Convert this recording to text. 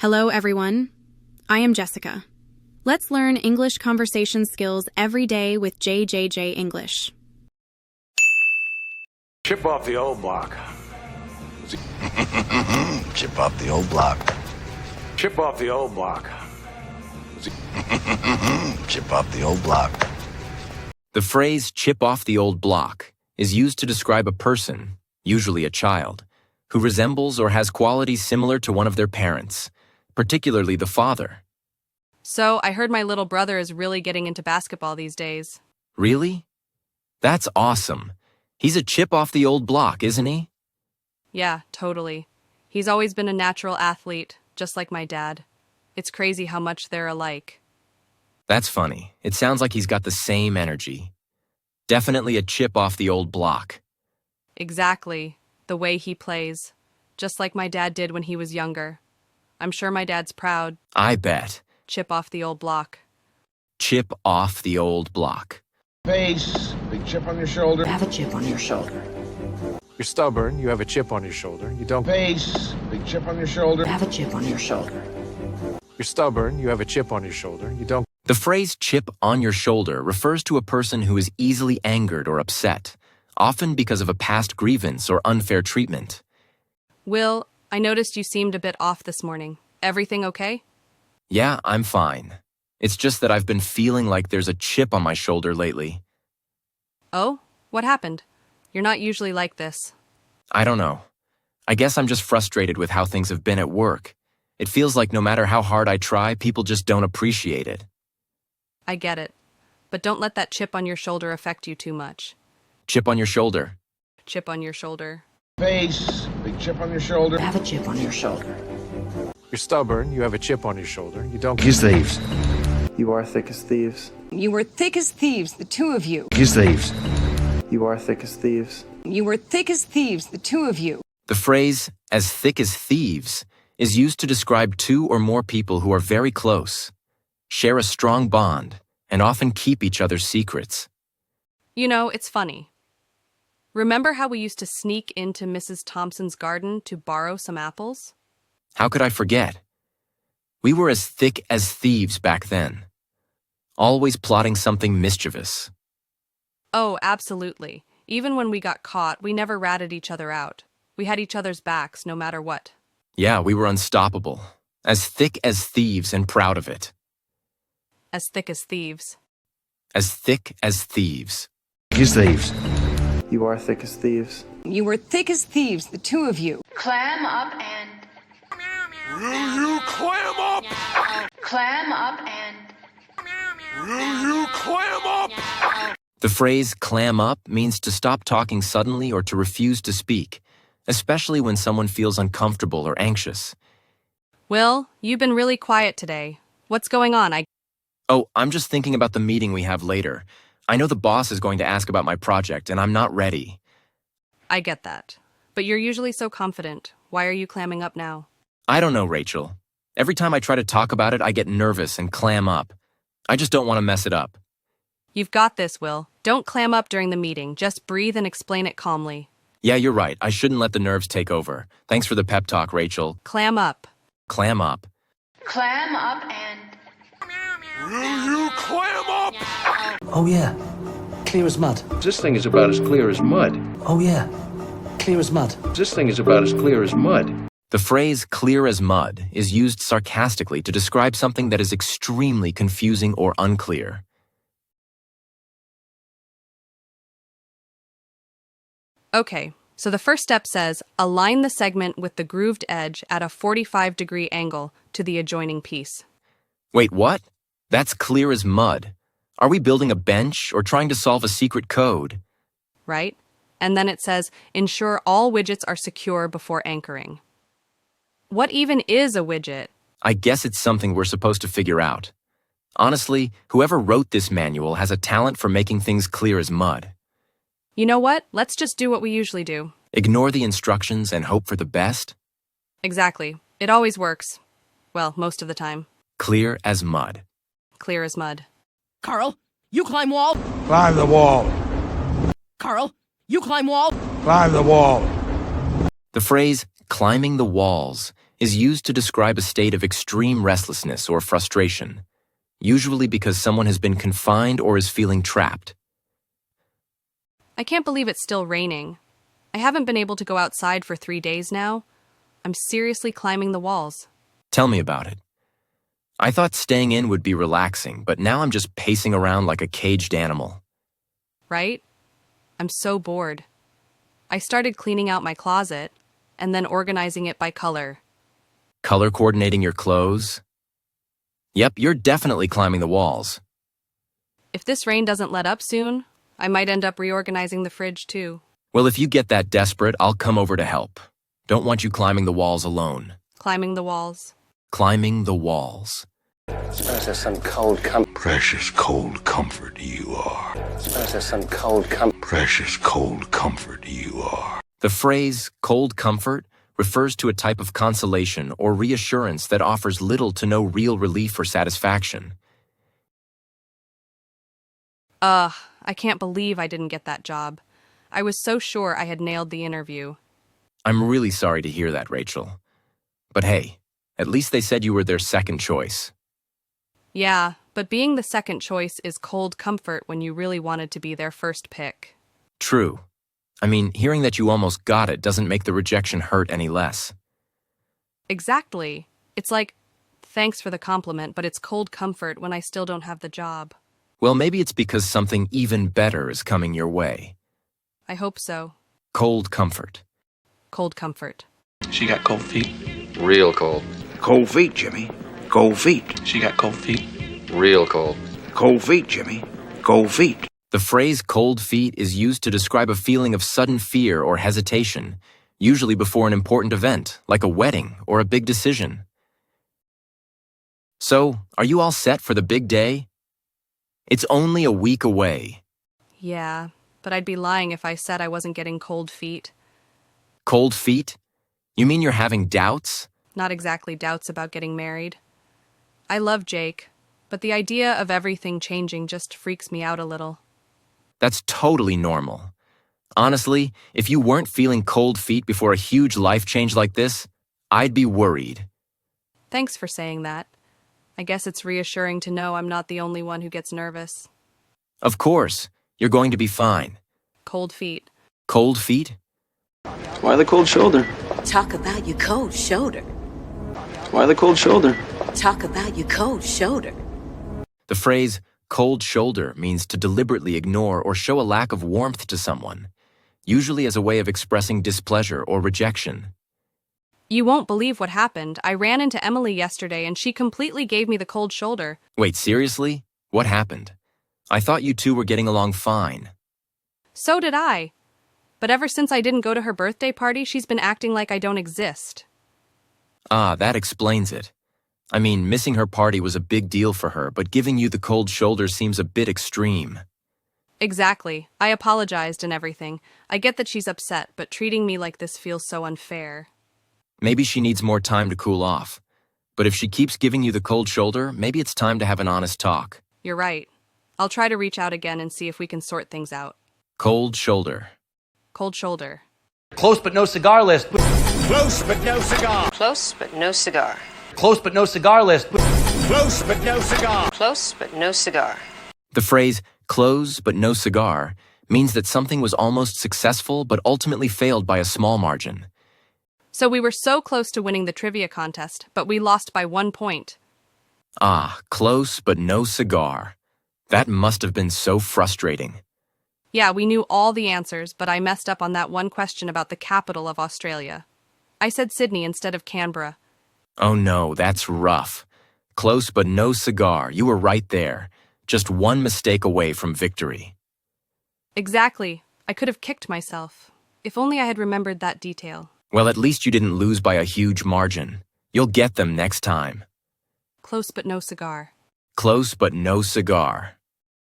Hello, everyone. I am Jessica. Let's learn English conversation skills every day with JJJ English. Chip off the old block. Chip off the old block. Chip off the old block. Chip off the old block. The phrase chip off the old block is used to describe a person, usually a child, who resembles or has qualities similar to one of their parents, particularly the father. So, I heard my little brother is really getting into basketball these days. Really? That's awesome. He's a chip off the old block, isn't he? Yeah, totally. He's always been a natural athlete, just like my dad. It's crazy how much they're alike. That's funny. It sounds like he's got the same energy. Definitely a chip off the old block. Exactly. The way he plays. Just like my dad did when he was younger. I'm sure my dad's proud. I bet. Chip off the old block. Chip off the old block. Face, big chip on your shoulder. Have a chip on your shoulder. You're stubborn, you have a chip on your shoulder. You don't. Face, big chip on your shoulder. Have a chip on your shoulder. You're stubborn, you have a chip on your shoulder. You don't. The phrase chip on your shoulder refers to a person who is easily angered or upset, often because of a past grievance or unfair treatment. Will, I noticed you seemed a bit off this morning. Everything okay? Yeah, I'm fine. It's just that I've been feeling like there's a chip on my shoulder lately. Oh? What happened? You're not usually like this. I don't know. I guess I'm just frustrated with how things have been at work. It feels like no matter how hard I try, people just don't appreciate it. I get it. But don't let that chip on your shoulder affect you too much. Chip on your shoulder. Chip on your shoulder. Face, big chip on your shoulder. Have a chip on your shoulder. You're stubborn, you have a chip on your shoulder. You don't. Kiss thieves. You are thick as thieves. You were thick as thieves, the two of you. Kiss thieves. You are thick as thieves. You were thick as thieves, the two of you. The phrase, as thick as thieves, is used to describe two or more people who are very close, share a strong bond, and often keep each other's secrets. You know, it's funny. Remember how we used to sneak into Mrs. Thompson's garden to borrow some apples? How could I forget? We were as thick as thieves back then, always plotting something mischievous. Oh, absolutely. Even when we got caught, we never ratted each other out. We had each other's backs, no matter what. Yeah, we were unstoppable, as thick as thieves and proud of it. As thick as thieves. As thick as thieves. Kiss thieves. You are thick as thieves. You were thick as thieves, the two of you. Clam up and... You clam up! Clam up and... You clam up! The phrase clam up means to stop talking suddenly or to refuse to speak, especially when someone feels uncomfortable or anxious. Will, you've been really quiet today. What's going on? Oh, I'm just thinking about the meeting we have later. I know the boss is going to ask about my project, and I'm not ready. I get that. But you're usually so confident. Why are you clamming up now? I don't know, Rachel. Every time I try to talk about it, I get nervous and clam up. I just don't want to mess it up. You've got this, Will. Don't clam up during the meeting. Just breathe and explain it calmly. Yeah, you're right. I shouldn't let the nerves take over. Thanks for the pep talk, Rachel. Clam up. Clam up. Clam up and... You clam up! Oh yeah. Clear as mud. This thing is about as clear as mud. Oh yeah. Clear as mud. This thing is about as clear as mud. The phrase clear as mud is used sarcastically to describe something that is extremely confusing or unclear. Okay, so the first step says, align the segment with the grooved edge at a 45-degree angle to the adjoining piece. Wait, what? That's clear as mud. Are we building a bench or trying to solve a secret code? Right? And then it says, ensure all widgets are secure before anchoring. What even is a widget? I guess it's something we're supposed to figure out. Honestly, whoever wrote this manual has a talent for making things clear as mud. You know what? Let's just do what we usually do. Ignore the instructions and hope for the best? Exactly. It always works. Well, most of the time. Clear as mud. Clear as mud. Carl, you climb wall. Climb the wall. Carl, you climb wall. Climb the wall. The phrase climbing the walls is used to describe a state of extreme restlessness or frustration, usually because someone has been confined or is feeling trapped. I can't believe it's still raining. I haven't been able to go outside for 3 days now. I'm seriously climbing the walls. Tell me about it. I thought staying in would be relaxing, but now I'm just pacing around like a caged animal. Right? I'm so bored. I started cleaning out my closet and then organizing it by color. Color coordinating your clothes? Yep, you're definitely climbing the walls. If this rain doesn't let up soon, I might end up reorganizing the fridge too. Well, if you get that desperate, I'll come over to help. Don't want you climbing the walls alone. Climbing the walls. Climbing the walls. Precious and cold comfort. Precious cold comfort you are. Precious and cold comfort. Precious cold comfort you are. The phrase cold comfort refers to a type of consolation or reassurance that offers little to no real relief or satisfaction. I can't believe I didn't get that job. I was so sure I had nailed the interview. I'm really sorry to hear that, Rachel. But hey, at least they said you were their second choice. Yeah, but being the second choice is cold comfort when you really wanted to be their first pick. True. I mean, hearing that you almost got it doesn't make the rejection hurt any less. Exactly. It's like, thanks for the compliment, but it's cold comfort when I still don't have the job. Well, maybe it's because something even better is coming your way. I hope so. Cold comfort. Cold comfort. She got cold feet. Real cold. Cold feet, Jimmy. Cold feet. She got cold feet. Real cold. Cold feet, Jimmy. Cold feet. The phrase cold feet is used to describe a feeling of sudden fear or hesitation, usually before an important event, like a wedding or a big decision. So, are you all set for the big day? It's only a week away. Yeah, but I'd be lying if I said I wasn't getting cold feet. Cold feet? You mean you're having doubts? Not exactly doubts about getting married. I love Jake, but the idea of everything changing just freaks me out a little. That's totally normal. Honestly, if you weren't feeling cold feet before a huge life change like this, I'd be worried. Thanks for saying that. I guess it's reassuring to know I'm not the only one who gets nervous. Of course, you're going to be fine. Cold feet. Cold feet? Why the cold shoulder? Talk about your cold shoulder. Why the cold shoulder? Talk about your cold shoulder. The phrase cold shoulder means to deliberately ignore or show a lack of warmth to someone, usually as a way of expressing displeasure or rejection. You won't believe what happened. I ran into Emily yesterday and she completely gave me the cold shoulder. Wait, seriously? What happened? I thought you two were getting along fine. So did I. But ever since I didn't go to her birthday party, she's been acting like I don't exist. Ah, that explains it. I mean, missing her party was a big deal for her, but giving you the cold shoulder seems a bit extreme. Exactly. I apologized and everything. I get that she's upset, but treating me like this feels so unfair. Maybe she needs more time to cool off. But if she keeps giving you the cold shoulder, maybe it's time to have an honest talk. You're right. I'll try to reach out again and see if we can sort things out. Cold shoulder. Cold shoulder. Close but no cigar list. Close but no cigar. Close but no cigar. Close but no cigar list. Close but no cigar. Close but no cigar. The phrase, close but no cigar, means that something was almost successful but ultimately failed by a small margin. So we were so close to winning the trivia contest, but we lost by 1 point. Ah, close but no cigar. That must have been so frustrating. Yeah, we knew all the answers, but I messed up on that one question about the capital of Australia. I said Sydney instead of Canberra. Oh no, that's rough. Close but no cigar. You were right there. Just one mistake away from victory. Exactly. I could have kicked myself. If only I had remembered that detail. Well, at least you didn't lose by a huge margin. You'll get them next time. Close but no cigar. Close but no cigar.